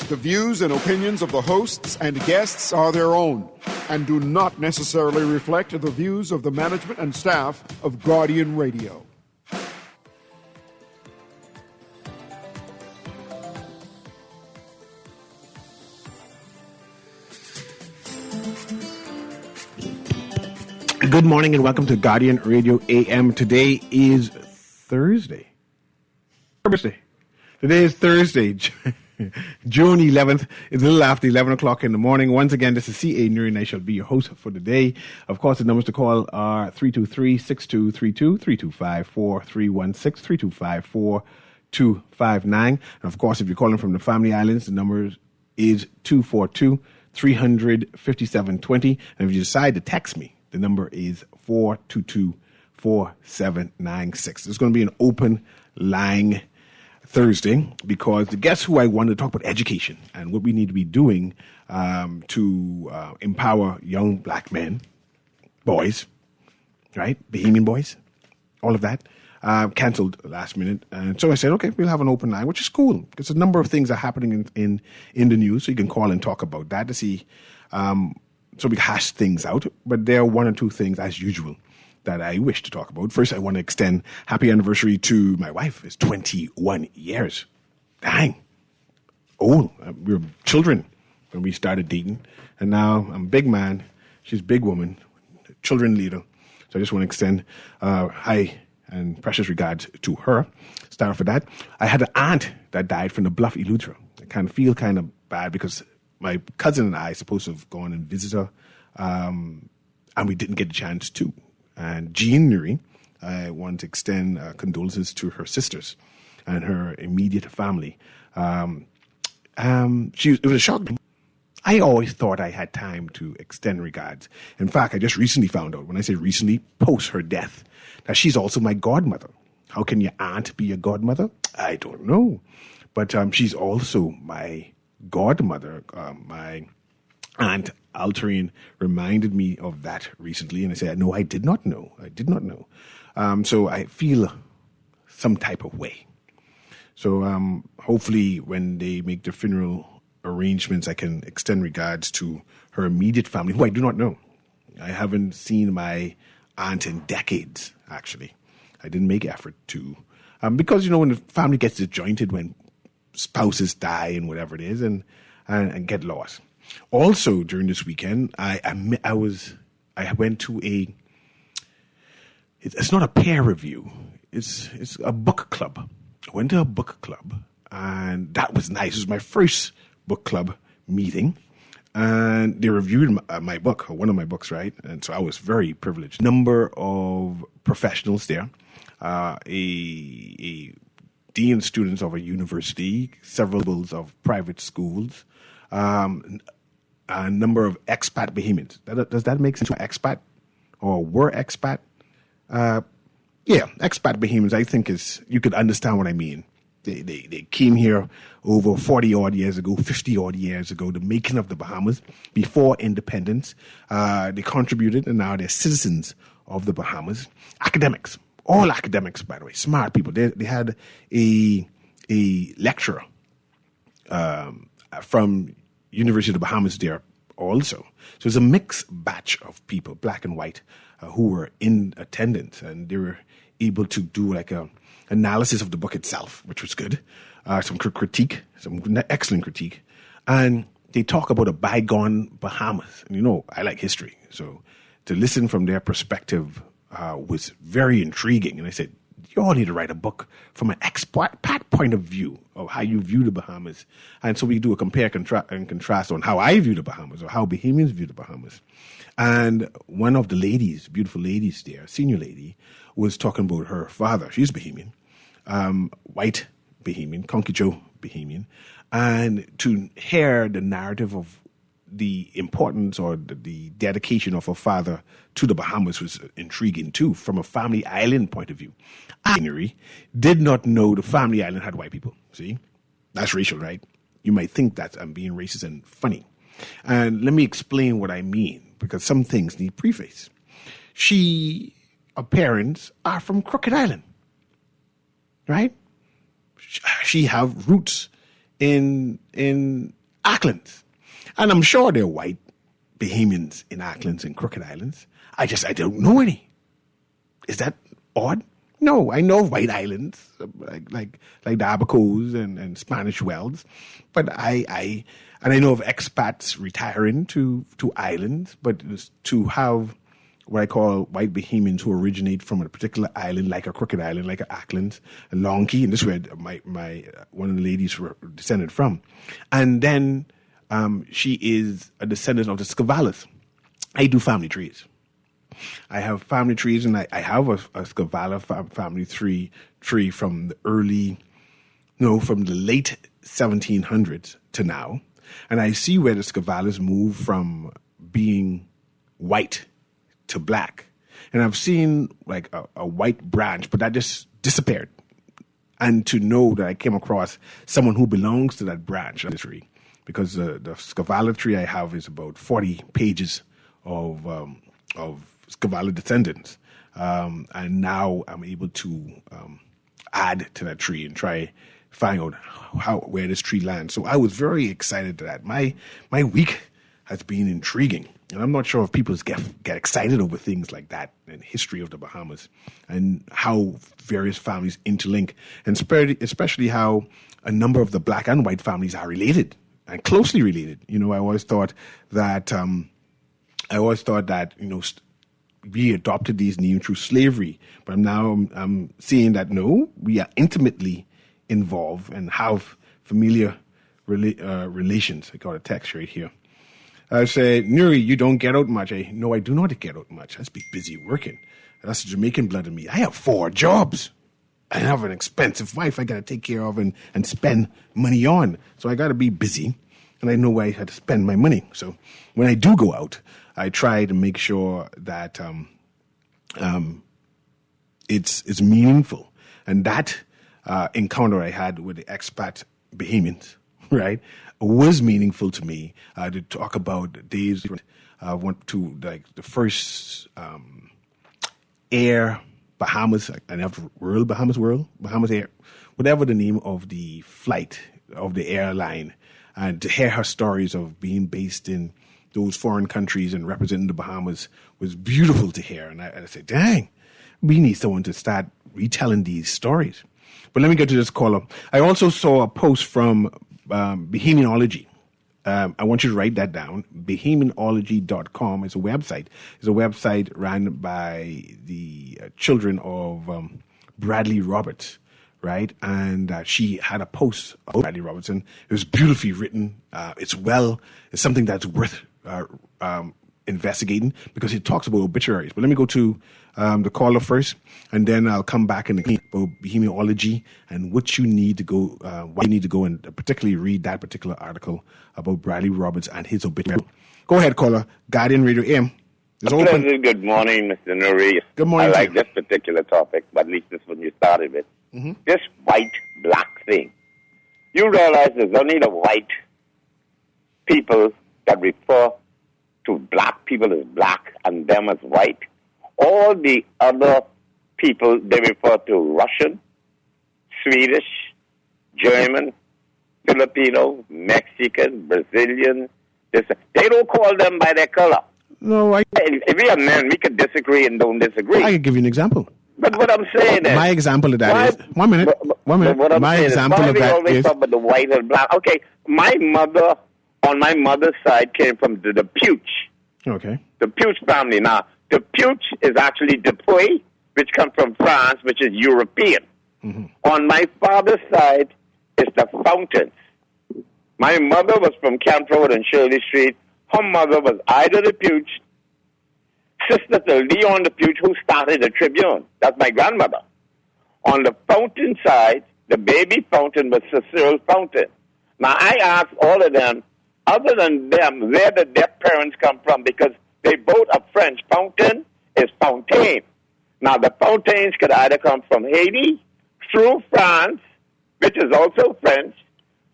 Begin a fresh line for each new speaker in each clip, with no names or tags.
The views and opinions of the hosts and guests are their own and do not necessarily reflect the views of the management and staff of Guardian Radio.
Good morning and welcome to Guardian Radio AM. Today is Thursday. Today is Thursday, June 11th. It's a little after 11 o'clock in the morning. Once again, this is C.A. Newry and I shall be your host for the day. Of course, the numbers to call are 323-6232, 325-4316, 325-4259. And of course, if you're calling from the Family Islands, the number is 242-357-20. And if you decide to text me, the number is 422-4796. There's going to be an open line Thursday because guess who I wanted to talk about education and what we need to be doing to empower young black men, boys, right? Bahamian boys, all of that. Cancelled last minute. And so I said, okay, we'll have an open line, which is cool because a number of things are happening in the news. So you can call and talk about that to see. So we hash things out, but there are one or two things, as usual, that I wish to talk about. First, I want to extend happy anniversary to my wife. It's 21 years. Dang. Old. We were children when we started dating. And now I'm a big man. She's a big woman, children leader. So I just want to extend high and precious regards to her. Start off with that. I had an aunt that died from the Bluff Eleuthera. I kind of feel kind of bad because my cousin and I are supposed to have gone and visit her, and we didn't get a chance to. And Jean Newry, I want to extend condolences to her sisters and her immediate family. It was a shock. I always thought I had time to extend regards. In fact, I just recently found out, when I say recently, post her death, that she's also my godmother. How can your aunt be your godmother? I don't know. But she's also my godmother. My aunt Altarine reminded me of that recently, and I said, no, I did not know. So I feel some type of way. So hopefully when they make the funeral arrangements, I can extend regards to her immediate family, who I do not know. I haven't seen my aunt in decades, actually. I didn't make effort to. Because, when the family gets disjointed, when spouses die and whatever it is, and get lost. Also, during this weekend, I went to it's not a peer review, it's a book club. I went to a book club, and that was nice. It was my first book club meeting, and they reviewed my book, or one of my books, right? And so I was very privileged. Number of professionals there, a dean students of a university, several of private schools, a number of expat Bahamians. Does that make sense? Expat or were expat? Yeah, expat Bahamians, I think you could understand what I mean. They came here over 40 odd years ago, 50 odd years ago, the making of the Bahamas, before independence. They contributed, and now they're citizens of the Bahamas. Academics. All academics, by the way, smart people. They had a lecturer from University of the Bahamas there also. So it's a mixed batch of people, black and white, who were in attendance, and they were able to do like a analysis of the book itself, which was good. Some critique, some excellent critique, and they talk about a bygone Bahamas. And I like history, so to listen from their perspective was very intriguing. And I said, you all need to write a book from an expat point of view of how you view the Bahamas. And so we do a compare and contrast on how I view the Bahamas or how Bahamians view the Bahamas. And one of the ladies, beautiful ladies there, senior lady, was talking about her father. She's Bahamian, white Bahamian, Conky Joe Bahamian. And to hear the narrative of the importance or the dedication of her father to the Bahamas was intriguing too, from a family island point of view. I did not know the family island had white people. See, that's racial, right? You might think that I'm being racist and funny. And let me explain what I mean, because some things need preface. Her parents are from Crooked Island, right? She have roots in Auckland. And I'm sure there are white Bahamians in Auckland and Crooked Islands. I don't know any. Is that odd? No, I know of white islands like the Abacos and Spanish Wells, but I know of expats retiring to islands, but to have what I call white Bahamians who originate from a particular island, like a Crooked Island, like a Auckland, a Long Key, and this is where my one of the ladies were descended from, and then she is a descendant of the Scavalas. I do family trees. I have family trees, and I have a Scavala family tree from from the late 1700s to now. And I see where the Scavalas move from being white to black. And I've seen like a white branch, but that just disappeared. And to know that I came across someone who belongs to that branch of the tree, because the Scavala tree I have is about 40 pages of Scavala descendants, and now I'm able to add to that tree and try find out where this tree lands. So I was very excited to that. My week has been intriguing, and I'm not sure if people get excited over things like that and history of the Bahamas and how various families interlink, and especially how a number of the black and white families are related and closely related. You know, I always thought that we adopted these names through slavery, but now I'm seeing that no, we are intimately involved and have familiar relations. I got a text right here. I said, Newry, you don't get out much. No, I do not get out much. I just be busy working. That's Jamaican blood in me. I have 4 jobs. I have an expensive wife I got to take care of and spend money on. So I got to be busy, and I know where I had to spend my money. So when I do go out, I try to make sure that it's meaningful. And that encounter I had with the expat Bahamians, right, was meaningful to me to talk about days. I went to like the first Air Bahamas, and after Bahamas Air, whatever the name of the flight of the airline, and to hear her stories of being based in those foreign countries and representing the Bahamas was beautiful to hear. And I said, dang, we need someone to start retelling these stories. But let me get to this caller. I also saw a post from Bahamianology. I want you to write that down. Bahamianology.com is a website. It's a website run by the children of Bradley Roberts, right? And she had a post about Bradley Robertson. It was beautifully written. It's something that's worth investigating, because it talks about obituaries. But let me go to the caller first, and then I'll come back and about Bahamianology and what you need to go, why you need to go and particularly read that particular article about Bradley Roberts and his obituary. Go ahead, caller. Guardian Radio AM.
Good morning, Mr. Newry.
Good morning.
I like this particular topic, but at least this one you started with. Mm-hmm. This white-black thing. You realize there's only the white people that refer to black people as black and them as white. All the other people, they refer to Russian, Swedish, German, Filipino, Mexican, Brazilian. They don't call them by their color.
No,
if we are men, we could disagree and don't disagree.
I can give you an example.
But what I'm saying is...
My example of that is... One minute. My example of that is...
Talk about the white and black. Okay, my mother, on my mother's side, came from the Puch.
Okay.
The Puch family. Now, the Puch is actually Dupuy, which comes from France, which is European. Mm-hmm. On my father's side, it's the Fountains. My mother was from Camp Road and Shirley Street. Her mother was Ida the Puch, sister to Leon the Puch, who started the Tribune. That's my grandmother. On the Fountain side, the baby Fountain was Cecile Fountain. Now, I asked all of them, other than them, where did their parents come from? Because they both are French. Fountain is Fontaine. Now, the Fontaines could either come from Haiti, through France, which is also French,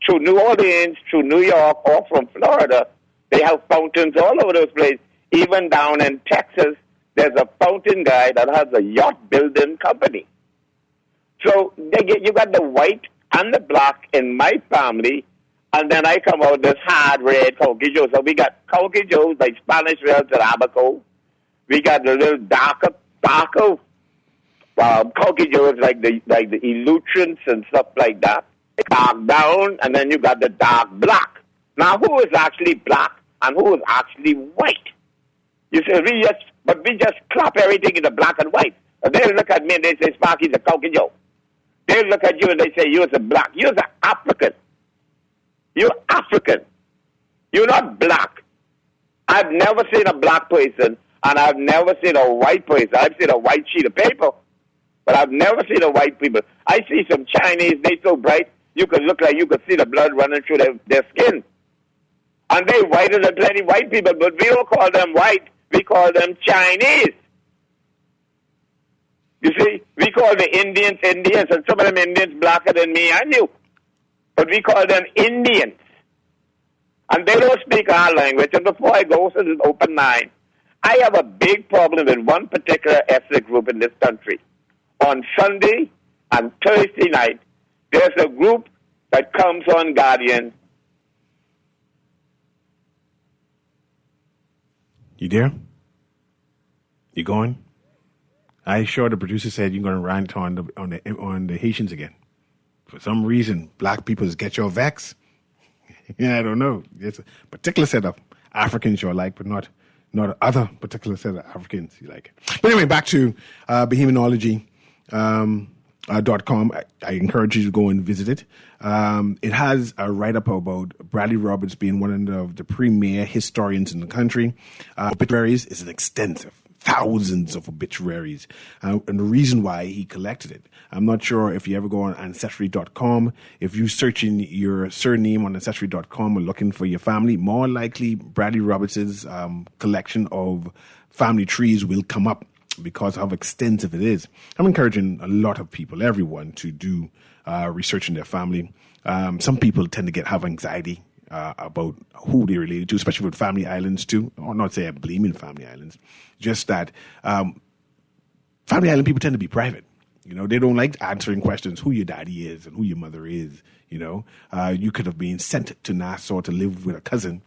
through New Orleans, through New York, or from Florida. They have fountains all over those places. Even down in Texas, there's a fountain guy that has a yacht building company. So you got the white and the black in my family, And then I come out this hard red Caucasus. So we got Caucasus like Spanish Real Arabico. We got the little darker Caucasus like the Elutrians and stuff like that. Dark down, and then you got the dark black. Now, who is actually black and who is actually white? You say we just clap everything in the black and white. And they look at me and they say, Sparky's a Caucasus. They look at you and they say, you're a black. You're an African. You're African. You're not black. I've never seen a black person, and I've never seen a white person. I've seen a white sheet of paper, but I've never seen a white people. I see some Chinese, they so bright, you could look like you could see the blood running through their skin. And they whiter than plenty white people, but we don't call them white, we call them Chinese. You see, we call the Indians Indians, and some of them Indians blacker than me and you. But we call them Indians. And they don't speak our language. And before I go to this open line, I have a big problem with one particular ethnic group in this country. On Sunday and Thursday night, there's a group that comes on Guardian.
You there? You going? I sure the producer said you're going to rant on the Haitians again. For some reason, black people get your vex. Yeah, I don't know. It's a particular set of Africans you like, but not other particular set of Africans you like. But anyway, back to Bohemianology.com. I encourage you to go and visit it. It has a write-up about Bradley Roberts being one of the premier historians in the country. Obituaries is an extensive, thousands of obituaries. And the reason why he collected it, I'm not sure if you ever go on Ancestry.com. If you search in your surname on Ancestry.com or looking for your family, more likely Bradley Roberts' collection of family trees will come up because of how extensive it is. I'm encouraging a lot of people, everyone, to do research in their family. Some people tend to have anxiety about who they're related to, especially with family islands too. Or not say I'm blaming family islands, just that family island people tend to be private. You know, they don't like answering questions who your daddy is and who your mother is. You know, you could have been sent to Nassau to live with a cousin,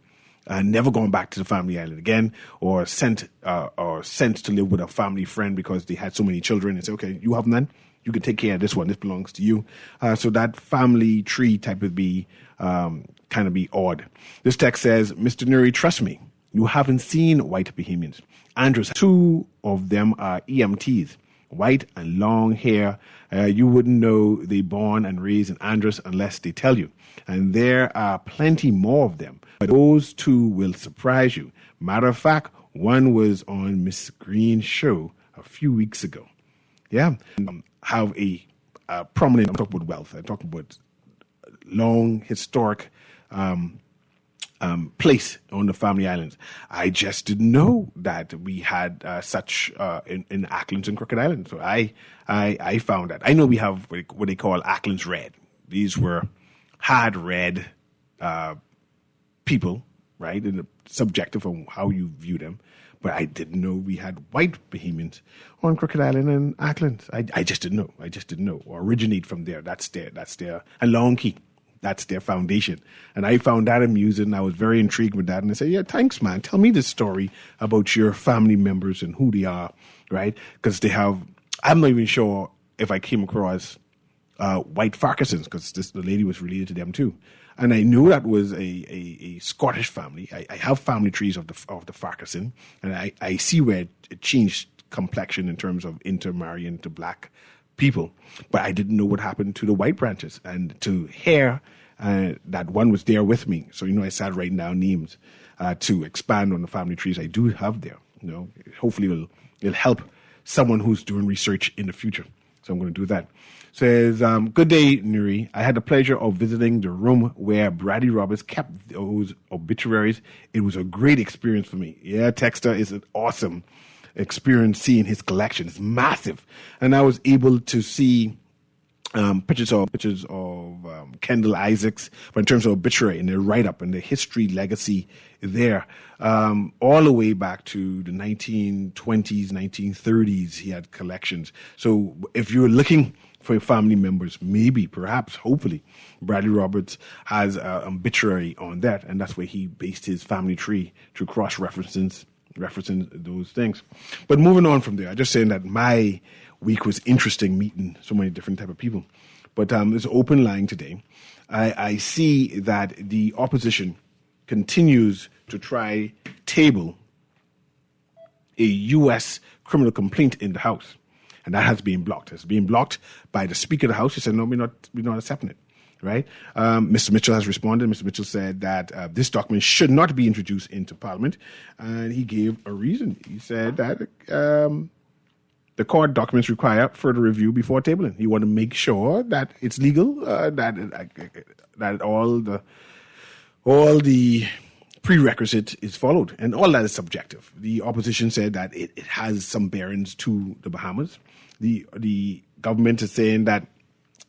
never going back to the family island again, or sent to live with a family friend because they had so many children and say, okay, you have none, you can take care of this one, this belongs to you. So that family tree type would be kind of be odd. This text says, Mr. Newry, trust me, you haven't seen white Bahamians. Andrews, two of them are EMTs, white and long hair. You wouldn't know they born and raised in Andros unless they tell you. And there are plenty more of them. But those two will surprise you. Matter of fact, one was on Miss Green's show a few weeks ago. Yeah. Have a prominent, I'm talking about wealth. I'm talking about long, historic place on the family islands. I just didn't know that we had such in Acklands and Crooked Island. So I found that. I know we have what they call Acklands Red. These were hard red people, right? And subjective on how you view them. But I didn't know we had white Bahamians on Crooked Island and Acklands. I just didn't know. I just didn't know. Or originate from there. That's their and Long Key. That's their foundation. And I found that amusing. I was very intrigued with that. And I said, yeah, thanks, man. Tell me this story about your family members and who they are, right? Because they have, I'm not even sure if I came across white Farquharsons, because the lady was related to them too. And I knew that was a Scottish family. I have family trees of the Farquharson, and I see where it changed complexion in terms of intermarrying to black people. But I didn't know what happened to the white branches. And to hear that one was there with me. So, I started writing down names to expand on the family trees I do have there. Hopefully it'll help someone who's doing research in the future. So I'm going to do that. Says, good day, Newry. I had the pleasure of visiting the room where Bradley Roberts kept those obituaries. It was a great experience for me. Yeah, Texter is an awesome experience seeing his collection. It's massive. And I was able to see pictures of Kendall Isaacs, but in terms of obituary and the write-up and the history legacy there, all the way back to the 1920s, 1930s, he had collections. So if you're looking for family members. Maybe, perhaps, hopefully, Bradley Roberts has an obituary on that, and that's where he based his family tree to referencing those things. But moving on from there, I'm just saying that my week was interesting, meeting so many different type of people. But it's open line today. I see that the opposition continues to try table a U.S. criminal complaint in the House. And that has been blocked. It's being blocked by the Speaker of the House. He said, no, we're not accepting it. Right? Mr. Mitchell has responded. Mr. Mitchell said that this document should not be introduced into Parliament. And he gave a reason. He said that the court documents require further review before tabling. He wanted to make sure that it's legal, that all the prerequisite is followed, and all that is subjective. The opposition said that it has some bearings to the Bahamas. The government is saying that,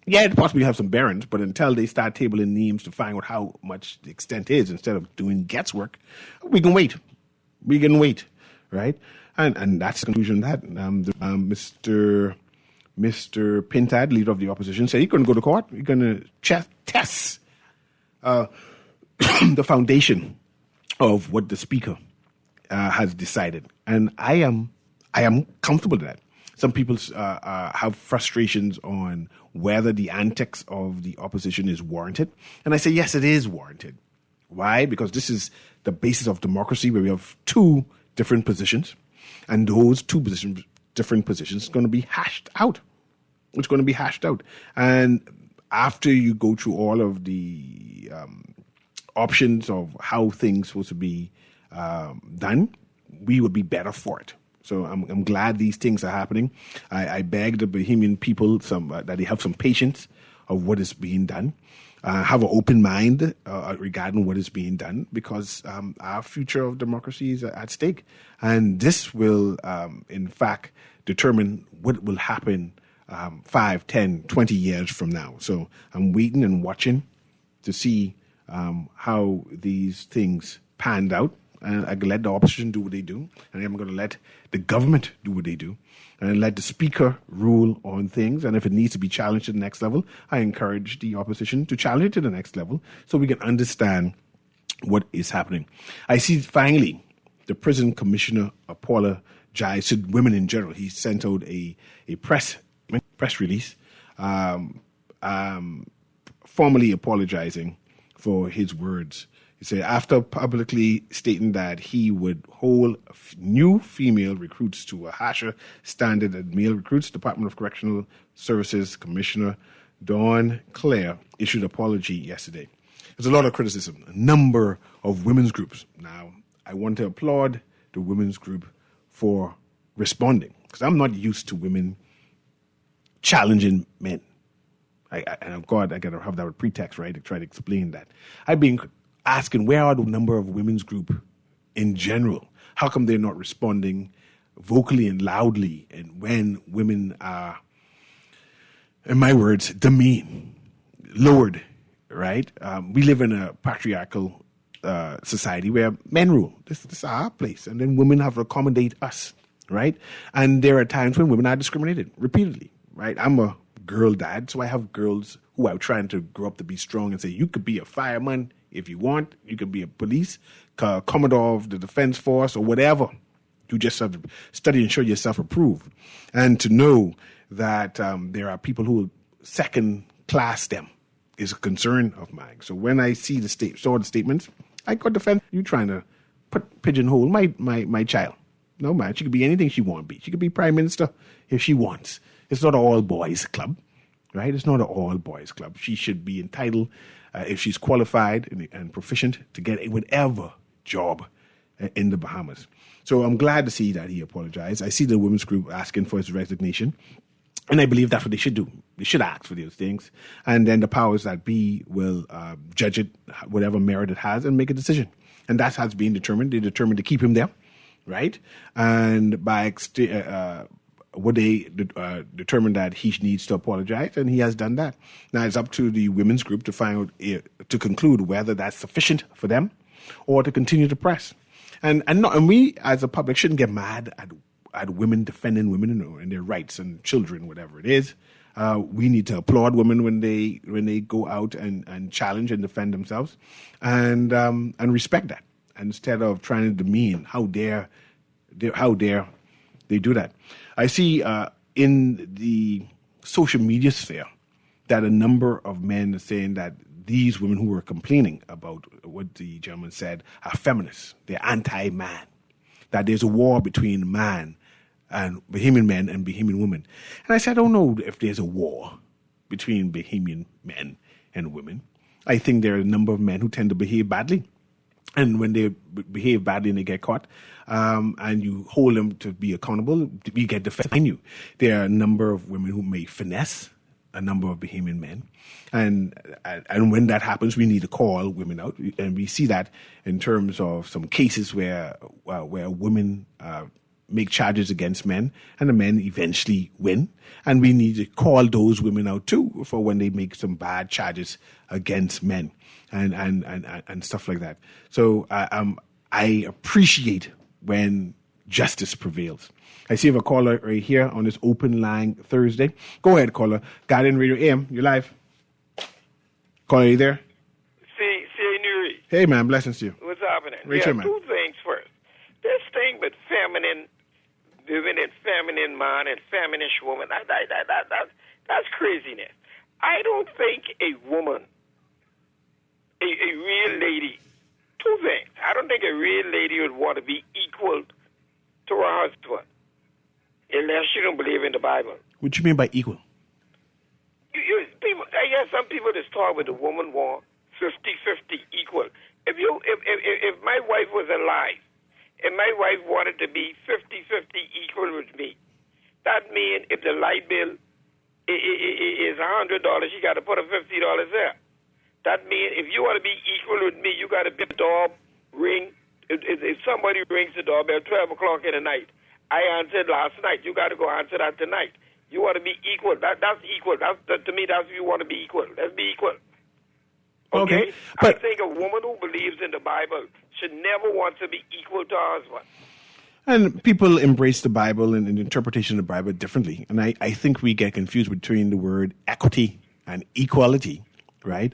yeah, it possibly have some bearings, but until they start tabling names to find out how much the extent is, instead of doing guesswork, we can wait. We can wait, right? And that's the conclusion of that. Mr. Pintad, leader of the opposition, said he's going to go to court. He's going to test the foundation of what the Speaker has decided, and I am comfortable with that. Some people have frustrations on whether the antics of the opposition is warranted, and I say yes, it is warranted. Why? Because this is the basis of democracy, where we have two different positions, and those different positions are going to be hashed out. It's going to be hashed out, and after you go through all of the options of how things are supposed to be done, we would be better for it. So I'm glad these things are happening. I beg the Bahamian people that they have some patience of what is being done, have an open mind regarding what is being done, because our future of democracy is at stake. And this will, in fact, determine what will happen 5, 10, 20 years from now. So I'm waiting and watching to see how these things panned out. And I can let the opposition do what they do, and I'm going to let the government do what they do, and let the Speaker rule on things. And if it needs to be challenged to the next level, I encourage the opposition to challenge it to the next level so we can understand what is happening. I see finally the prison commissioner apologized to women in general. He sent out a press release formally apologizing for his words. He said, after publicly stating that he would hold new female recruits to a harsher standard than male recruits, Department of Correctional Services Commissioner Dawn Clare issued an apology yesterday. There's a lot of criticism, a number of women's groups. Now, I want to applaud the women's group for responding, because I'm not used to women challenging men. I got to have that with pretext, right, to try to explain that. I've been asking, where are the number of women's group in general? How come they're not responding vocally and loudly, and when women are, in my words, demeaned, lowered, right? We live in a patriarchal society where men rule. This is our place, and then women have to accommodate us, right? And there are times when women are discriminated repeatedly, right? I'm a girl dad, so I have girls who are trying to grow up to be strong and say, you could be a fireman if you want, you could be a police, commodore of the defense force, or whatever. You just have to study and show yourself approved. And to know that there are people who will second class them is a concern of mine. So when I see the statements, I got defend you trying to pigeonhole my child. No, man, she could be anything she want to be. She could be prime minister if she wants. It's not an all boys club, right? It's not an all boys club. She should be entitled, if she's qualified and proficient, to get whatever job in the Bahamas. So I'm glad to see that he apologized. I see the women's group asking for his resignation, and I believe that's what they should do. They should ask for those things, and then the powers that be will judge it, whatever merit it has, and make a decision. And that has been determined. They determined to keep him there, right? And by would they determine that he needs to apologize, and he has done that. Now it's up to the women's group to find out, to conclude whether that's sufficient for them, or to continue to press. And we as a public shouldn't get mad at women defending women and their rights and children, whatever it is. We need to applaud women when they go out and challenge and defend themselves, and respect that instead of trying to demean. How dare they do that? I see in the social media sphere that a number of men are saying that these women who were complaining about what the gentleman said are feminists. They're anti-man. That there's a war between man and Bahamian men and Bahamian women. And I said, I don't know if there's a war between Bahamian men and women. I think there are a number of men who tend to behave badly. And when they behave badly and they get caught, and you hold them to be accountable, you get to fine you. There are a number of women who may finesse a number of Bahamian men. And when that happens, we need to call women out. And we see that in terms of some cases where women make charges against men and the men eventually win. And we need to call those women out too for when they make some bad charges against men and stuff like that. So I appreciate when justice prevails. I see you have a caller right here on this open line Thursday. Go ahead, caller. Guardian Radio AM, you're live. Caller, are you there?
See, Newry.
Hey, man, blessings to you.
What's happening?
Rachel, man.
Two things first. This thing with feminine women and feminine man and feminist woman, that's craziness. I don't think a woman, a real lady, two things. I don't think a real lady would want to be equal to her husband unless she don't believe in the Bible.
What do you mean by equal?
People, I guess some people just talk with the woman want 50-50 equal. If my wife was alive and my wife wanted to be 50-50 equal with me, that means if the light bill is $100, you got to put a $50 there. That means if you want to be equal with me, you got to be the door ring. If somebody rings the doorbell 12 o'clock in the night, I answered last night. You got to go answer that tonight. You want to be equal. That's equal. To me, that's if you want to be equal. Let's be equal. Okay?
But
I think a woman who believes in the Bible should never want to be equal to her husband.
And people embrace the Bible and the interpretation of the Bible differently. And I think we get confused between the word equity and equality, right?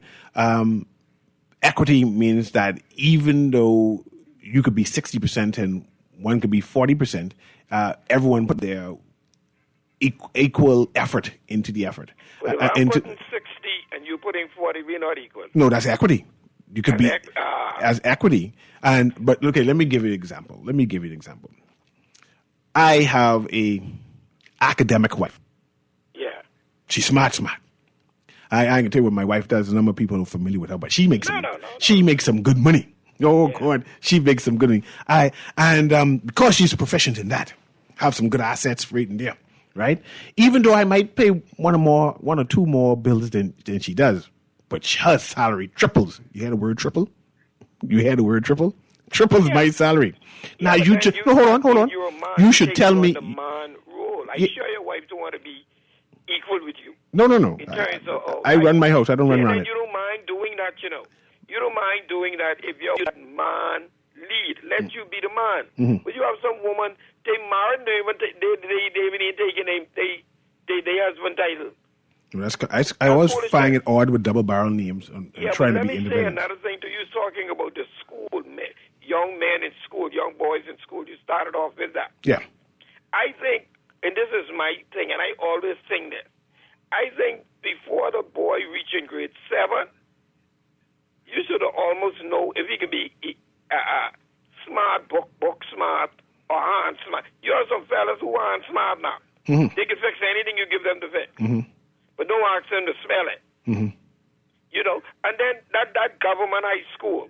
Equity means that even though you could be 60% and one could be 40%, everyone put their equal effort into the effort.
Well, if I'm putting 60 and you putting 40, we're not equal.
No, that's equity. You could be as equity. But okay, let me give you an example. I have a academic wife.
Yeah.
She's smart. I can tell you what my wife does. A number of people are familiar with her, but she makes she makes some good money. Oh, yeah. God, she makes some good money. Because she's proficient in that, have some good assets right in there, right? Even though I might pay one or two more bills than she does, but her salary triples. You hear the word triple? Triples my salary.
Yeah,
now you just hold on. You should tell me.
The man role. Are you sure your wife don't want to be equal with you?
No.
In terms of,
I run my house. I don't run around it.
You don't mind doing that, you know. You don't mind doing that if your man lead. Let you be the man.
Mm-hmm.
But you have some woman, they married, they even ain't taking they husband title.
I always find it odd with double barrel names and trying to be independent.
Let me say another thing to you, talking about the school, young men in school, young boys in school. You started off with that.
Yeah.
I think, and this is my thing, and I always think this, I think before the boy reaching grade 7, you should almost know if he can be smart, book smart, or hand smart. You have some fellas who aren't smart now.
Mm-hmm.
They can fix anything you give them to fix.
Mm-hmm.
But don't ask them to smell it.
Mm-hmm.
You know, and then that government high school,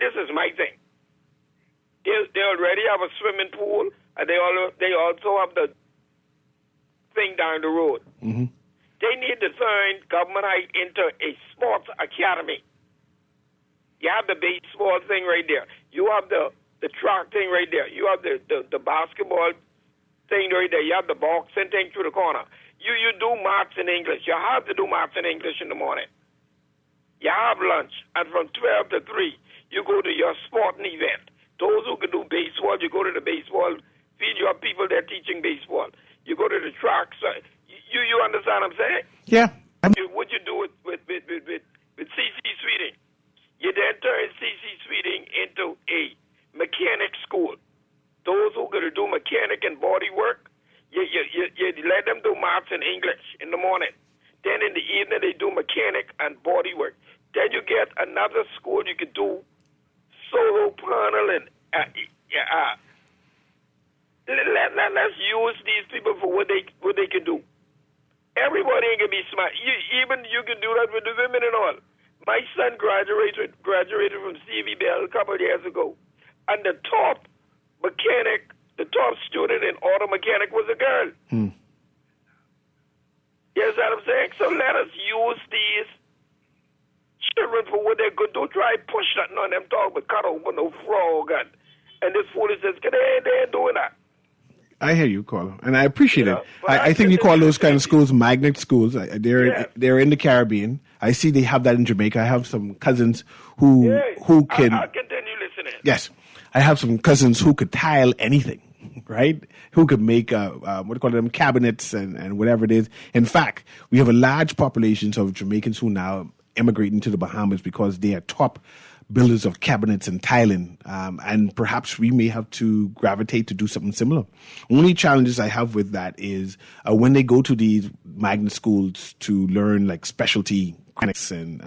this is my thing. They already have a swimming pool, and they also have the thing down the road.
Mm-hmm.
They need to turn government high into a sports academy. You have the baseball thing right there. You have the track thing right there. You have the basketball thing right there. You have the boxing thing through the corner. You do maths and English. You have to do maths and English in the morning. You have lunch, and from 12 to 3, you go to your sporting event. Those who can do baseball, you go to the baseball field. You have people there teaching baseball. You go to the track. So You understand what I'm saying?
Yeah.
What you do with C.C. Sweeting? You then turn C.C. Sweeting into a mechanic school. Those who going to do mechanic and body work, you let them do maths and English in the morning. Then in the evening they do mechanic and body work. Then you get another school you can do solar panel and let's use these people for what they can do. Everybody ain't gonna be smart. Even you can do that with the women and all. My son graduated from C.V. Bell a couple of years ago, and the top mechanic, the top student in auto mechanic was a girl. You understand what I'm saying? So let us use these children for what they're good. Don't try to push nothing on them, talk about cut open no frog and this foolishness, because they ain't doing that.
I hear you, caller, and I appreciate it. I think you call those kind of schools magnet schools. They're in the Caribbean. I see they have that in Jamaica. I have some cousins who can.
I'll continue listening.
Yes, I have some cousins who could tile anything, right? Who could make what do you call them, cabinets and whatever it is. In fact, we have a large population of Jamaicans who now immigrating to the Bahamas because they are top builders of cabinets and tiling, and perhaps we may have to gravitate to do something similar. Only challenges I have with that is when they go to these magnet schools to learn like specialty mechanics and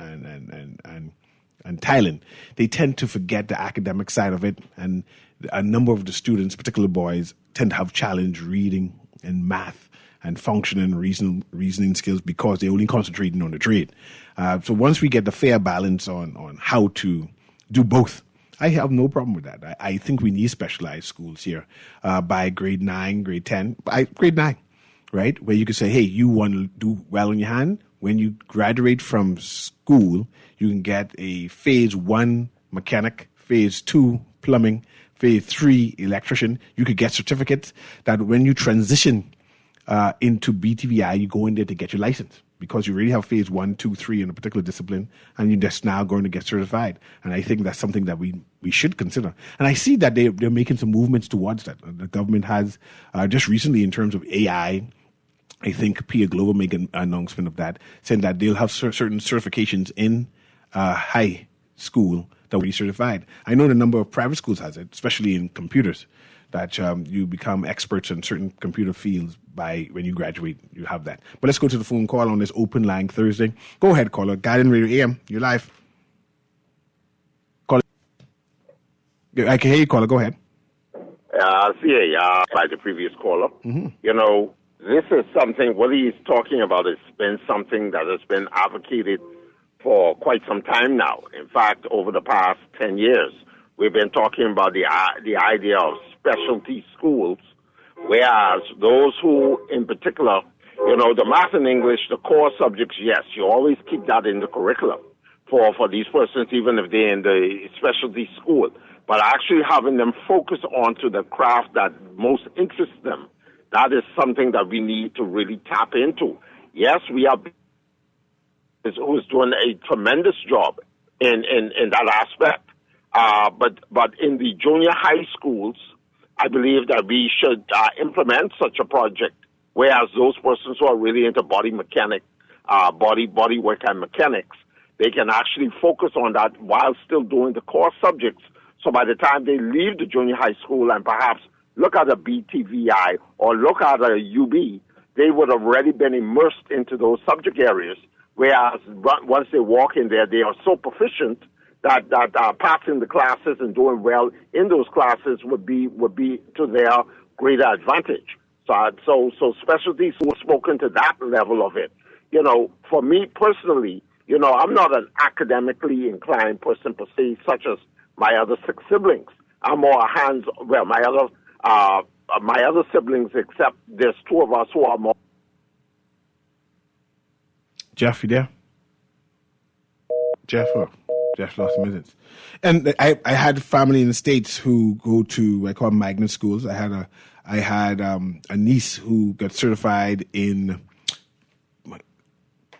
tiling, they tend to forget the academic side of it, and a number of the students, particularly boys, tend to have challenge reading and math and functioning reasoning skills because they're only concentrating on the trade. So once we get the fair balance on how to do both, I have no problem with that. I think we need specialized schools here by grade 9, grade 10, by grade 9, right? Where you can say, hey, you want to do well in your hand. When you graduate from school, you can get a phase 1 mechanic, phase 2 plumbing, phase 3 electrician. You could get certificates that when you transition into BTVI, you go in there to get your license because you already have phase 1, 2, 3 in a particular discipline, and you're just now going to get certified. And I think that's something that we should consider. And I see that they're making some movements towards that. The government has just recently, in terms of AI, I think Pia Global made an announcement of that, saying that they'll have certain certifications in high school that will be certified. I know the number of private schools has it, especially in computers, that you become experts in certain computer fields by when you graduate. You have that. But let's go to the phone call on this open line Thursday. Go ahead, caller. Guardian Radio AM, you're live. Caller. I can hear you, caller. Go ahead.
By the previous caller. Mm-hmm. You know, this is something, what he's talking about has been something that has been advocated for quite some time now. In fact, over the past 10 years, we've been talking about the idea of specialty schools, whereas those who, in particular, you know, the math and English, the core subjects, yes, you always keep that in the curriculum for these persons, even if they're in the specialty school. But actually having them focus onto the craft that most interests them, that is something that we need to really tap into. Yes, we are who's doing a tremendous job in that aspect. But in the junior high schools, I believe that we should implement such a project, whereas those persons who are really into body mechanic, body work and mechanics, they can actually focus on that while still doing the core subjects. So by the time they leave the junior high school and perhaps look at a BTVI or look at a UB, they would have already been immersed into those subject areas, whereas once they walk in there, they are so proficient that passing the classes and doing well in those classes would be to their greater advantage. So specialties who have spoken to that level of it. You know, for me personally, you know, I'm not an academically inclined person per se, such as my other 6 siblings. I'm more my other siblings, except there's 2 of us who are more.
Jeff, you there? Jeff lost minutes. And I had family in the States who go to, I call them magnet schools. I had a niece who got certified in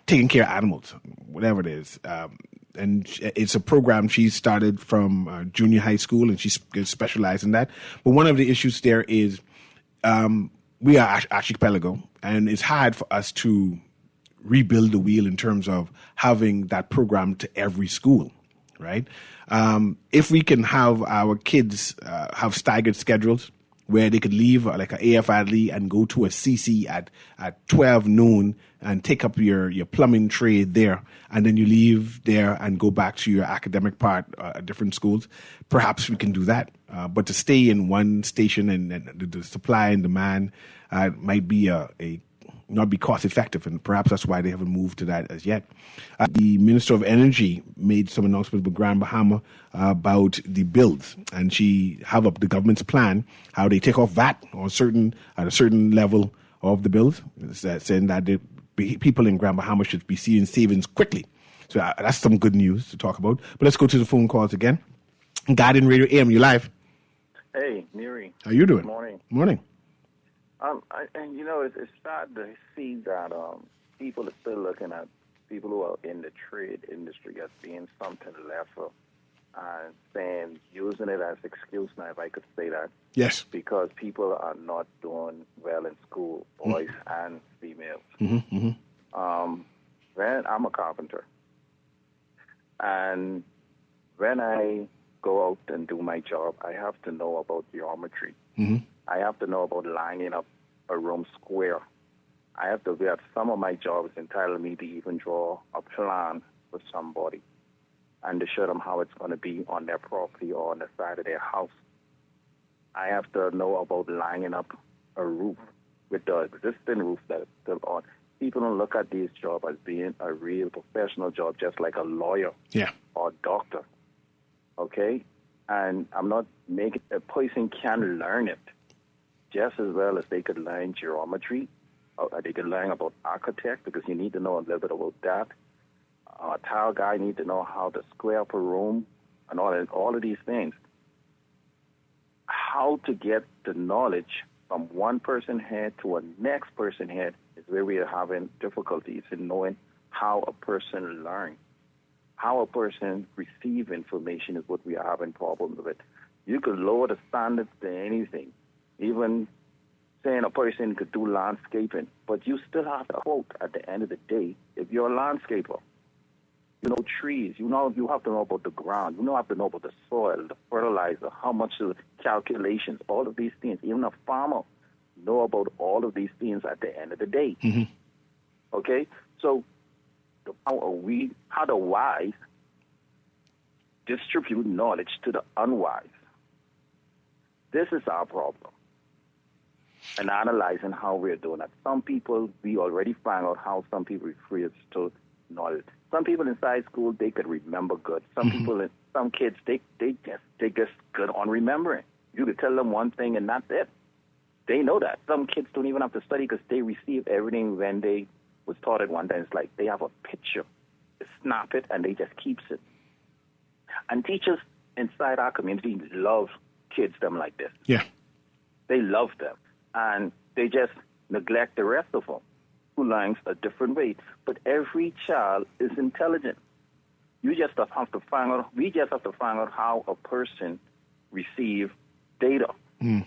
taking care of animals, whatever it is. And it's a program she started from junior high school, and she specialized in that. But one of the issues there is we are archipelago, and it's hard for us to rebuild the wheel in terms of having that program to every school, right? If we can have our kids have staggered schedules where they could leave like an AF Adley and go to a CC at 12 noon and take up your plumbing trade there, and then you leave there and go back to your academic part at different schools, perhaps we can do that. But to stay in one station and the supply and demand might be not be cost effective, and perhaps that's why they haven't moved to that as yet. The Minister of Energy made some announcements with Grand Bahama about the bills, and she have up the government's plan how they take off VAT at a certain level of the bills, saying that the people in Grand Bahama should be seeing savings quickly. So that's some good news to talk about. But let's go to the phone calls again. Guardian Radio AM, you live?
Hey, Newry.
How you doing?
Good morning.
Morning.
It's sad to see that people are still looking at people who are in the trade industry as being something lesser and using it as excuse now, if I could say that.
Yes.
Because people are not doing well in school, boys and females.
Mm-hmm.
When I'm a carpenter, and when I go out and do my job, I have to know about geometry.
Mm-hmm.
I have to know about lining up a room square. I have to be at some of my jobs entitle me to even draw a plan for somebody and to show them how it's going to be on their property or on the side of their house. I have to know about lining up a roof with the existing roof that is still on. People don't look at these jobs as being a real professional job, just like a lawyer or a doctor. Okay? And I'm not making a person can learn it just as well as they could learn geometry, or they could learn about architect, because you need to know a little bit about that. A tile guy need to know how to square up a room and all of these things. How to get the knowledge from one person's head to a next person's head is where we are having difficulties in knowing how a person learns. How a person receives information is what we are having problems with. You could lower the standards to anything, even saying a person could do landscaping, but you still have to quote at the end of the day. If you're a landscaper, you know trees, you have to know about the ground, you have to know about the soil, the fertilizer, how much of the calculations, all of these things. Even a farmer know about all of these things at the end of the day.
Mm-hmm.
Okay? So how the wise distribute knowledge to the unwise. This is our problem. And analyzing how we're doing that. Some people, we already find out how some people refer to knowledge. Some people inside school, they could remember good. Some people, some kids, they just good on remembering. You could tell them one thing and that's it. They know that. Some kids don't even have to study because they receive everything when they was taught it one day. It's like they have a picture, they snap it, and they just keeps it. And teachers inside our community love kids them like this.
Yeah.
They love them. And they just neglect the rest of them who learns a different way. But every child is intelligent. We just have to find out how a person receives data.
Mm.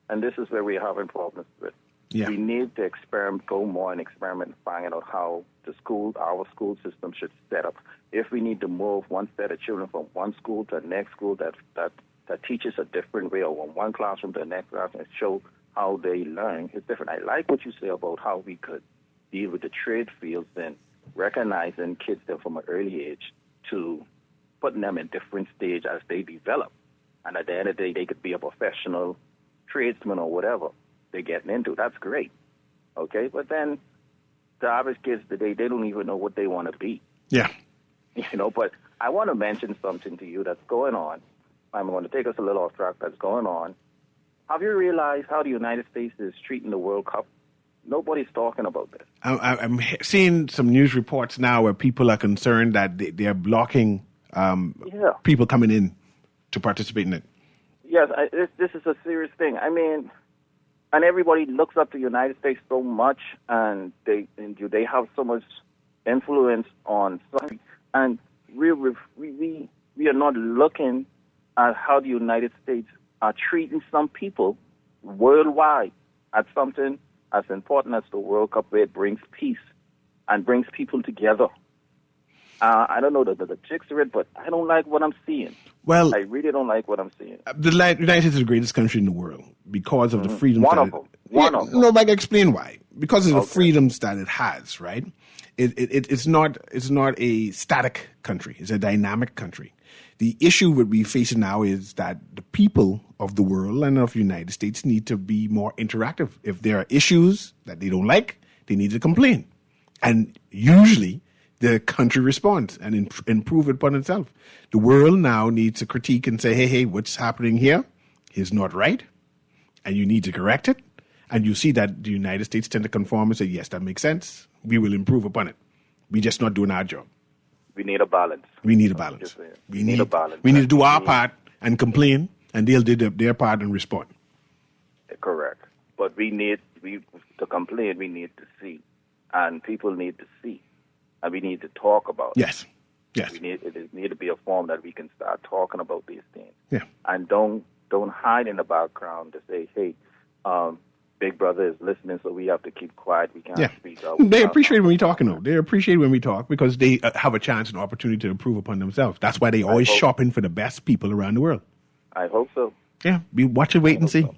And this is where we're having problems with.
Yeah.
We need to go more and experiment and find out how our school system should set up. If we need to move one set of children from one school to the next school that teaches a different way, or from one classroom to the next classroom, and show how they learn, it's different. I like what you say about how we could deal with the trade fields and recognizing kids from an early age to putting them in different stage as they develop. And at the end of the day, they could be a professional tradesman or whatever they're getting into. That's great. Okay? But then the average kids today, they don't even know what they want to be.
Yeah.
But I want to mention something to you that's going on. I'm going to take us a little off track that's going on. Have you realized how the United States is treating the World Cup? Nobody's talking about this.
I'm seeing some news reports now where people are concerned that they're blocking people coming in to participate in it.
Yes, this is a serious thing. I mean, and everybody looks up to the United States so much, and they have so much influence on something, and we are not looking at how the United States are treating some people worldwide. at something as important as the World Cup, where it brings peace and brings people together. I don't know the tricks to it, but I don't like what I'm seeing.
Well,
I really don't like what I'm seeing.
The United States is the greatest country in the world because of the freedoms.
One of them.
No, but I can explain why. Because of the freedoms that it has, right? It's not a static country. It's a dynamic country. The issue that we're facing now is that the people of the world and of the United States need to be more interactive. If there are issues that they don't like, they need to complain. And usually the country responds and improve upon itself. The world now needs to critique and say, hey, what's happening here is not right, and you need to correct it. And you see that the United States tend to conform and say, yes, that makes sense. We will improve upon it. We're just not doing our job.
We need a balance.
We need a balance.
We need a balance.
We need to do our part and complain, and they'll do their part and respond.
Correct. But to complain, we need to see. And people need to see. And we need to talk about it.
Yes.
It need to be a form that we can start talking about these things.
Yeah.
And don't hide in the background to say, hey, Big Brother is listening, so we have to keep quiet. We can't speak out.
They appreciate when we talk, They appreciate when we talk because they have a chance and opportunity to improve upon themselves. That's why they always shopping for the best people around the world.
I hope so.
Yeah, we watch and wait and see. So.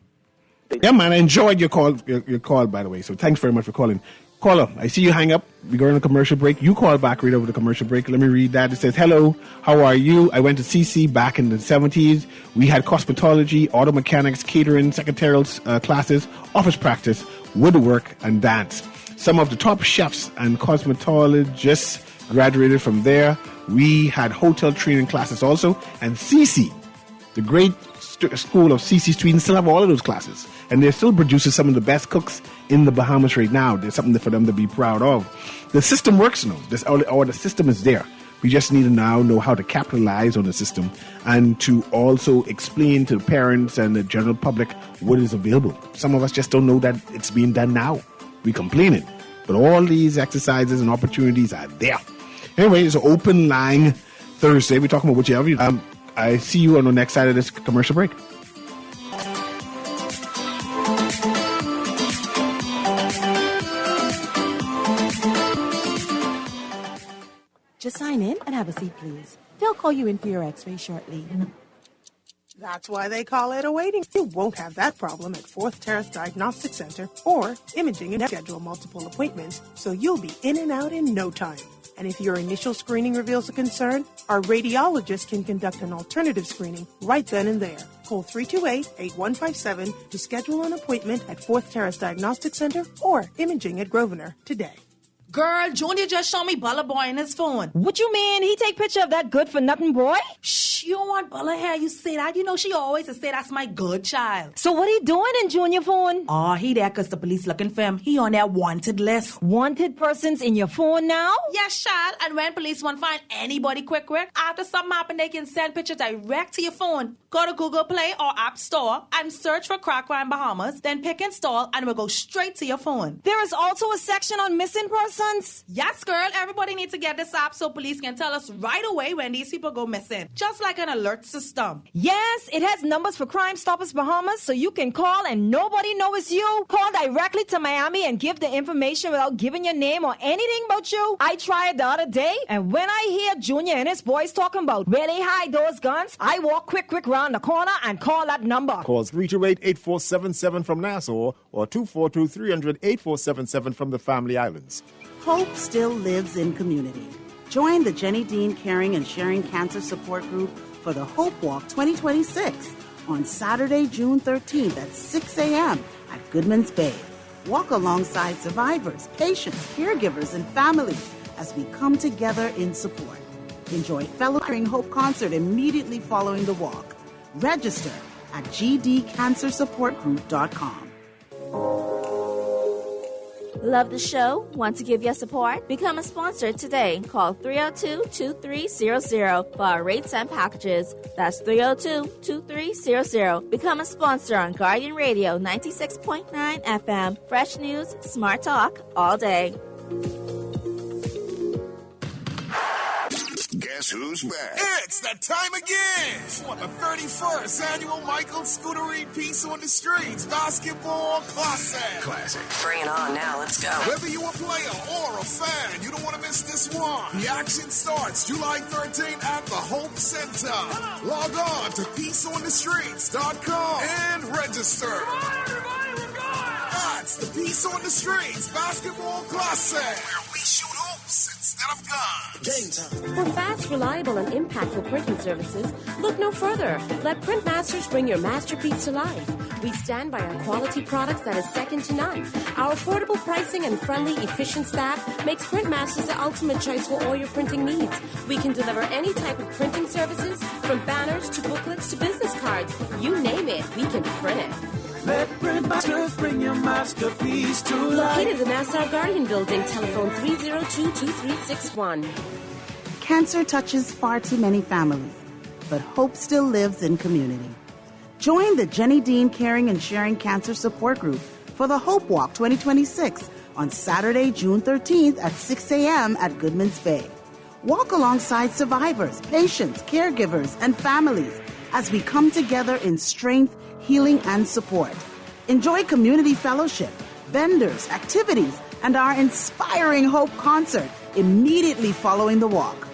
Yeah, man, I enjoyed your call, by the way. So thanks very much for calling. Caller, I see you hang up. We go on a commercial break. You call back right over the commercial break. Let me read that. It says, hello, how are you? I went to CC back in the 70s. We had cosmetology, auto mechanics, catering, secretarial classes, office practice, woodwork, and dance. Some of the top chefs and cosmetologists graduated from there. We had hotel training classes also. And CC, the great school of CC Sweden, still have all of those classes. And they're still producing some of the best cooks in the Bahamas right now. There's something for them to be proud of. The system works now. The system is there. We just need to now know how to capitalize on the system and to also explain to the parents and the general public what is available. Some of us just don't know that it's being done now. We're complaining. But all these exercises and opportunities are there. Anyway, it's an open line Thursday. We're talking about whichever. I see you on the next side of this commercial break.
Just sign in and have a seat, please. They'll call you in for your x-ray shortly.
That's why they call it a waiting. You won't have that problem at Fourth Terrace Diagnostic Center or imaging and schedule multiple appointments, so you'll be in and out in no time. And if your initial screening reveals a concern, our radiologist can conduct an alternative screening right then and there. Call 328-8157 to schedule an appointment at Fourth Terrace Diagnostic Center or imaging at Grosvenor today.
Girl, Junior just showed me Bella Boy in his phone.
What you mean? He take picture of that good-for-nothing boy?
Shh, you don't want Bella here. You say that. You know she always say that's my good child.
So what he doing in Junior phone?
Oh, he there because the police looking for him. He on their wanted list.
Wanted persons in your phone now?
Yes, child. And when police want to find anybody quick, after something happen, they can send pictures direct to your phone. Go to Google Play or App Store and search for Crack Crime Bahamas. Then pick install and it will go straight to your phone.
There is also a section on missing persons.
Yes, girl. Everybody needs to get this app so police can tell us right away when these people go missing. Just like an alert system.
Yes, it has numbers for Crime Stoppers Bahamas so you can call and nobody knows it's you. Call directly to Miami and give the information without giving your name or anything about you. I tried the other day, and when I hear Junior and his boys talking about where they hide those guns, I walk quick round the corner and call that number.
Call 328-8477 from Nassau or 242-300-8477 from the Family Islands.
Hope still lives in community. Join the Jenny Dean Caring and Sharing Cancer Support Group for the Hope Walk 2026 on Saturday, June 13th at 6 a.m. at Goodman's Bay. Walk alongside survivors, patients, caregivers, and families as we come together in support. Enjoy Fellow Caring Hope concert immediately following the walk. Register at gdcancersupportgroup.com.
Love the show? Want to give your support? Become a sponsor today. Call 302-2300 for our rates and packages. That's 302-2300. Become a sponsor on Guardian Radio 96.9 FM. Fresh news, smart talk, all day.
Guess who's back?
It's that time again for the 31st annual Michael Scootery Peace on the Streets Basketball Classic.
Bring it on now. Let's go.
Whether you're a player or a fan, you don't want to miss this one. The action starts July 13th at the Hope Center. Log on to peaceonthestreets.com and register.
Come on, everybody, we're going!
That's the Peace on the Streets Basketball Classic, where we shoot hopes instead of guns.
Game time.
For fast, reliable, and impactful printing services, look no further. Let Print Masters bring your masterpiece to life. We stand by our quality products that is second to none. Our affordable pricing and friendly, efficient staff makes Print Masters the ultimate choice for all your printing needs. We can deliver any type of printing services, from banners to booklets to business cards. You name it, we can print it.
Let Print Masters bring your masterpiece to life.
Located in the Nassau Guardian Building, telephone 302-2361.
Cancer touches far too many families, but hope still lives in community. Join the Jenny Dean Caring and Sharing Cancer Support Group for the Hope Walk 2026 on Saturday, June 13th at 6 a.m. at Goodman's Bay. Walk alongside survivors, patients, caregivers, and families as we come together in strength, healing, and support. Enjoy community fellowship, vendors, activities, and our inspiring Hope concert immediately following the walk.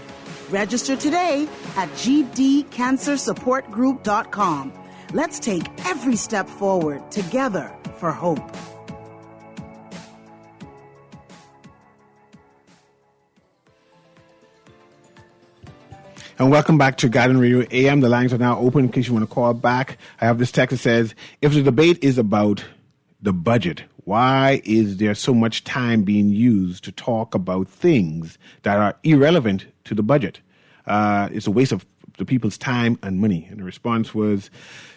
Register today at gdcancersupportgroup.com. Let's take every step forward together for hope.
And welcome back to Guardian Radio AM. The lines are now open in case you want to call back. I have this text that says, if the debate is about the budget, why is there so much time being used to talk about things that are irrelevant to the budget? It's a waste of the people's time and money. And the response was,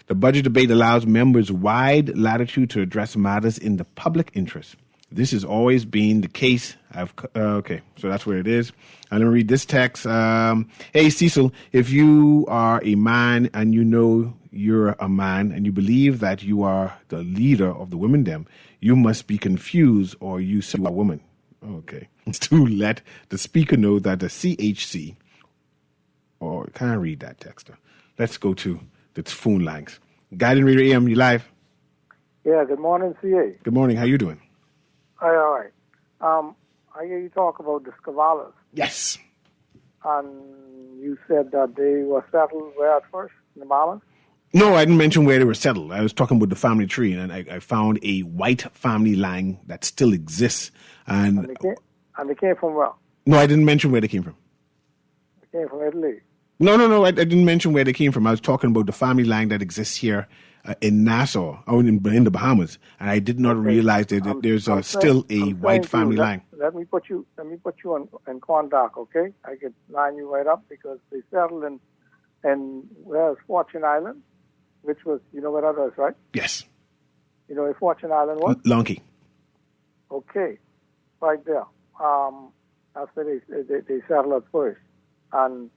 the budget debate allows members wide latitude to address matters in the public interest. This has always been the case. Okay, so that's where it is. And let me read this text. Hey, Cecil, if you are a man and you know you're a man and you believe that you are the leader of the women dem, you must be confused or you say you are a woman. Okay. It's to let the speaker know that the CHC, or can I read that text? Let's go to the phone lines. Guiding Radio AM, you live?
Yeah, good morning, CA.
Good morning. How you doing?
All right. I hear you talk about the Scavalas.
Yes.
And you said that they were settled where at first? In the Bahamas?
No, I didn't mention where they were settled. I was talking about the family tree, and I found a white family line that still exists. And
they came from where?
No, I didn't mention where they came from.
They came from Italy.
No, I didn't mention where they came from. I was talking about the family line that exists here in Nassau, or in the Bahamas, and I did not realize that there's still a white family line.
Let me put you in contact, okay? I could line you right up because they settled in where's Fortune Island, which was, you know where that is, right?
Yes.
You know where Fortune Island was?
Long Key.
Okay, right there. That's where they settled at first, and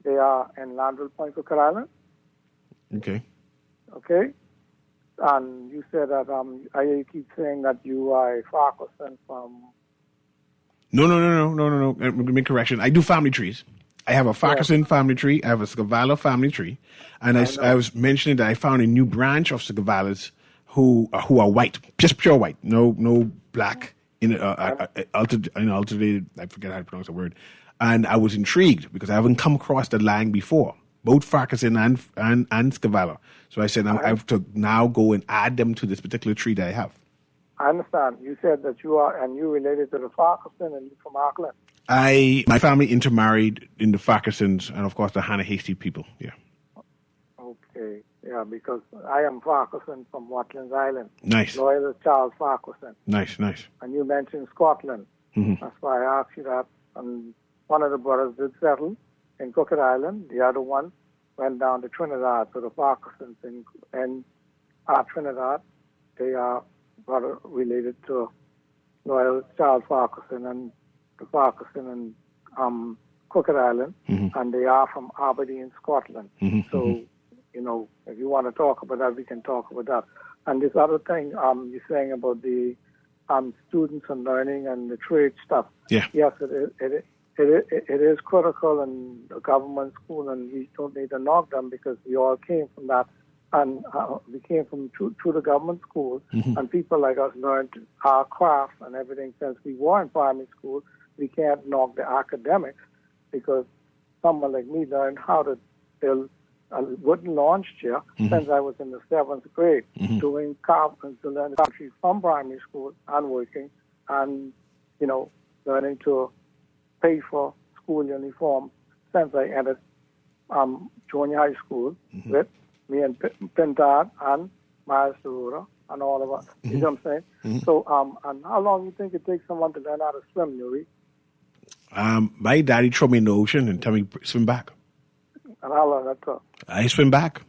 they are in Landville Point, Cook Island.
Okay.
Okay? And you said that, I hear you keep saying that you are a Farquharson from...
No. Let me make correction. I do family trees. I have a Farquharson family tree. I have a Scavala family tree. And I was mentioning that I found a new branch of Scavalas who are white, just pure white, no black, alternated, I forget how to pronounce the word. And I was intrigued because I haven't come across the line before, both Farquharson and Scavala. So I said, I have to now go and add them to this particular tree that I have.
I understand. You said that you are, and you related to the Farquharson and you from Auckland.
My family intermarried in the Farquharsons and, of course, the Hannah Hasty people. Yeah.
Okay. Yeah, because I am Farquharson from Watlands Island.
Nice.
Loyal Charles Farquharson.
Nice.
And you mentioned Scotland.
Mm-hmm.
That's why I asked you that. And one of the brothers did settle in Cook Island. The other one went down to Trinidad. So the Farquharsons in Trinidad, they are brother related to Loyal Charles Farquharson and the Farquharson and Cook Island, and they are from Aberdeen, Scotland. So, you know, if you want to talk about that, we can talk about that. And this other thing you're saying about the students and learning and the trade stuff.
Yeah.
Yes, it it is critical in the government school, and we don't need to knock them because we all came from that. And we came from through the government school, and people like us learned our craft and everything since we were in primary school. We can't knock the academics because someone like me learned how to build a wooden launch chair since I was in the 7th grade, doing carpentry, to learn carpentry from primary school and working, and learning to pay for school uniform since I entered junior high school with me and Pintard and Miles Deruta and all of us. You know what I'm saying? So, and how long do you think it takes someone to learn how to swim, Newry?
My daddy threw me in the ocean and tell me swim back.
And how long that took?
I swim back.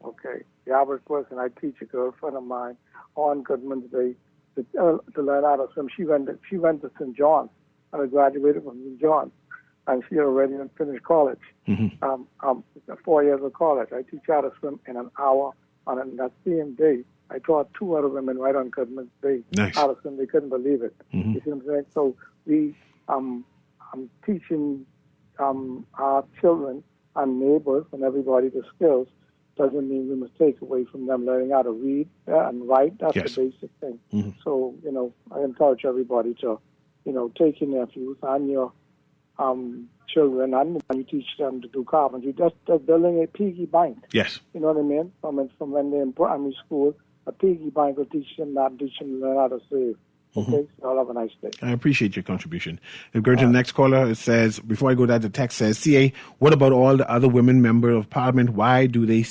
Okay. The average person, I teach a girlfriend of mine on Goodman's Day to learn how to swim. She went to St. John's, and I graduated from St. John's. And she already finished college, 4 years of college. I teach her how to swim in an hour. On that same day, I taught 2 other women right on Goodman's Day how to swim. They couldn't believe it. You see what I'm saying? So I'm teaching our children and neighbors and everybody the skills. Doesn't mean we must take away from them learning how to read and write. That's the basic thing. So, I encourage everybody to, take your nephews and your children, and you teach them to do carpentry. Just building a piggy bank.
Yes.
You know what I mean? From when they're in primary school, a piggy bank will teach them that, teach them to learn how to save. Okay, so I'll have a nice day.
I appreciate your contribution. Going to the next caller, it says, before I go there, the text says, CA, what about all the other women members of parliament? Why do they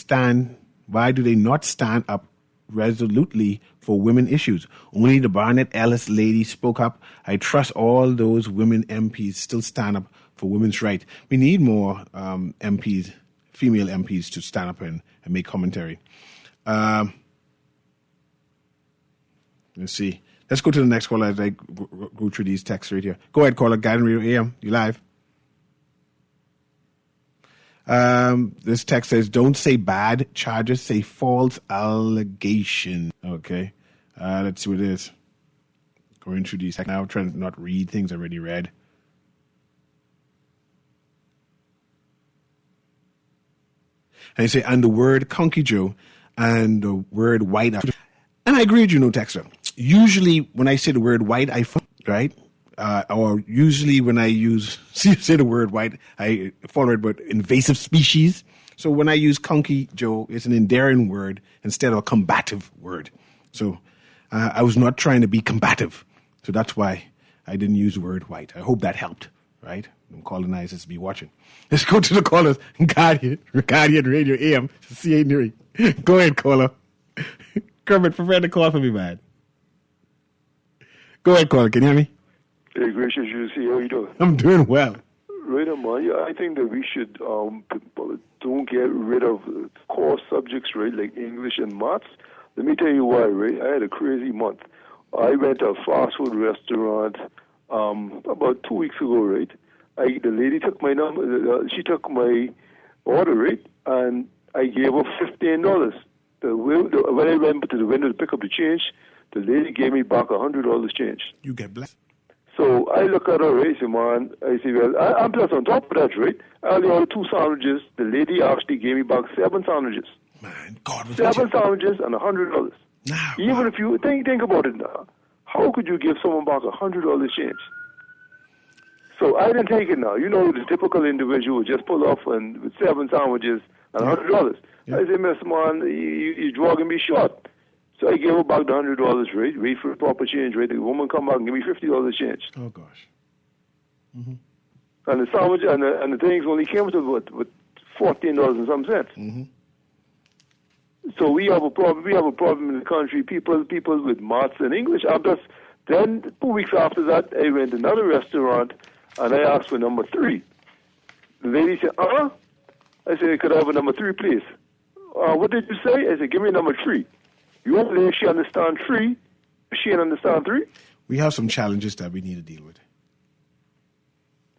not stand up resolutely for women issues? Only the Barnett Ellis lady spoke up. I trust all those women MPs still stand up for women's rights. We need more MPs, female MPs, to stand up and make commentary. Let's see. Let's go to the next caller as I go through these texts right here. Go ahead, caller. Guiding Radio AM. You live. This text says, don't say bad charges, say false allegation. Okay. Let's see what it is. Going through these. Now I'm trying to not read things I already read. And you say, and the word conky Joe and the word white. And I agree with you, no texter. Usually when I say the word white, right? Or usually when I say the word white, I follow it with invasive species. So when I use conky Joe, it's an endearing word instead of a combative word. So I was not trying to be combative. So that's why I didn't use the word white. I hope that helped, right? Colonizers be watching. Let's go to the callers. Guardian Radio AM, CA Newry. Go ahead, caller. Kermit, prepare the call for me, man. Go ahead, caller. Can you hear me?
Hey, gracious, you see how you doing?
I'm doing well.
Right on, man. Yeah, I think that we should don't get rid of core subjects, right, like English and maths. Let me tell you why, right? I had a crazy month. I went to a fast food restaurant about 2 weeks ago, right? The lady took my number. She took my order, right? And I gave her $15. When I went to the window to pick up the change, the lady gave me back $100 change.
You get blessed.
So I look at her, right, man. I say, well, I'm plus on top of that, right? I only ordered 2 sandwiches. The lady actually gave me back 7 sandwiches.
Man, God was
7 sandwiches and $100.
Nah,
Even if you think about it now, how could you give someone back $100 change? So I didn't take it now. You know, the typical individual would just pull off and with 7 sandwiches and $100. Yeah. I said, Miss Man, you're drugging me short. So I gave her back the $100, right? Wait for the proper change, right? The woman come back and give me $50 change.
Oh, gosh.
Mm-hmm. And the sandwich and the things only came with $14 and some cents.
Mm-hmm.
So we have a problem. We have a problem in the country. People with maths and English. Then 2 weeks after that, I went to another restaurant and I asked for number 3. The lady said, I said, could I have a number 3, please? What did you say? I said, give me number 3. You want to let she understand 3? She didn't understand 3?
We have some challenges that we need to deal with.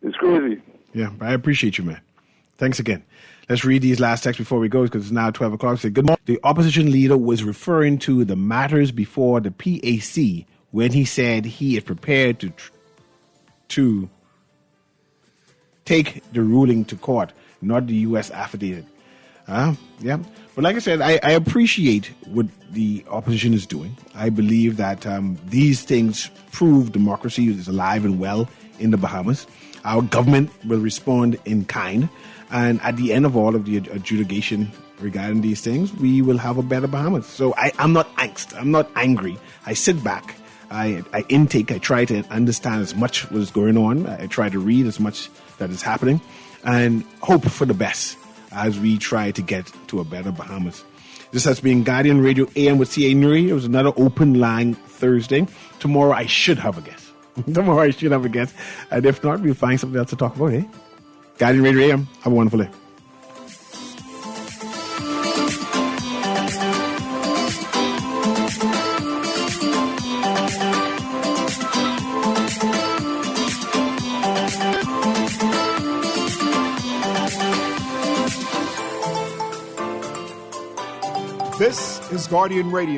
It's crazy.
Yeah, but I appreciate you, man. Thanks again. Let's read these last texts before we go because it's now 12 o'clock. Say, good morning. The opposition leader was referring to the matters before the PAC when he said he is prepared to take the ruling to court, not the U.S. affidavit. Yeah. But like I said, I appreciate what the opposition is doing. I believe that these things prove democracy is alive and well in the Bahamas. Our government will respond in kind. And at the end of all of the adjudication regarding these things, we will have a better Bahamas. So I'm not angst. I'm not angry. I sit back. I intake. I try to understand as much what is going on. I try to read as much that is happening and hope for the best as we try to get to a better Bahamas. This has been Guardian Radio AM with C.A. Newry. It was another open line Thursday. Tomorrow I should have a guest. And if not, we'll find something else to talk about, eh? Guardian Radio AM. Have a wonderful day.
This is Guardian Radio.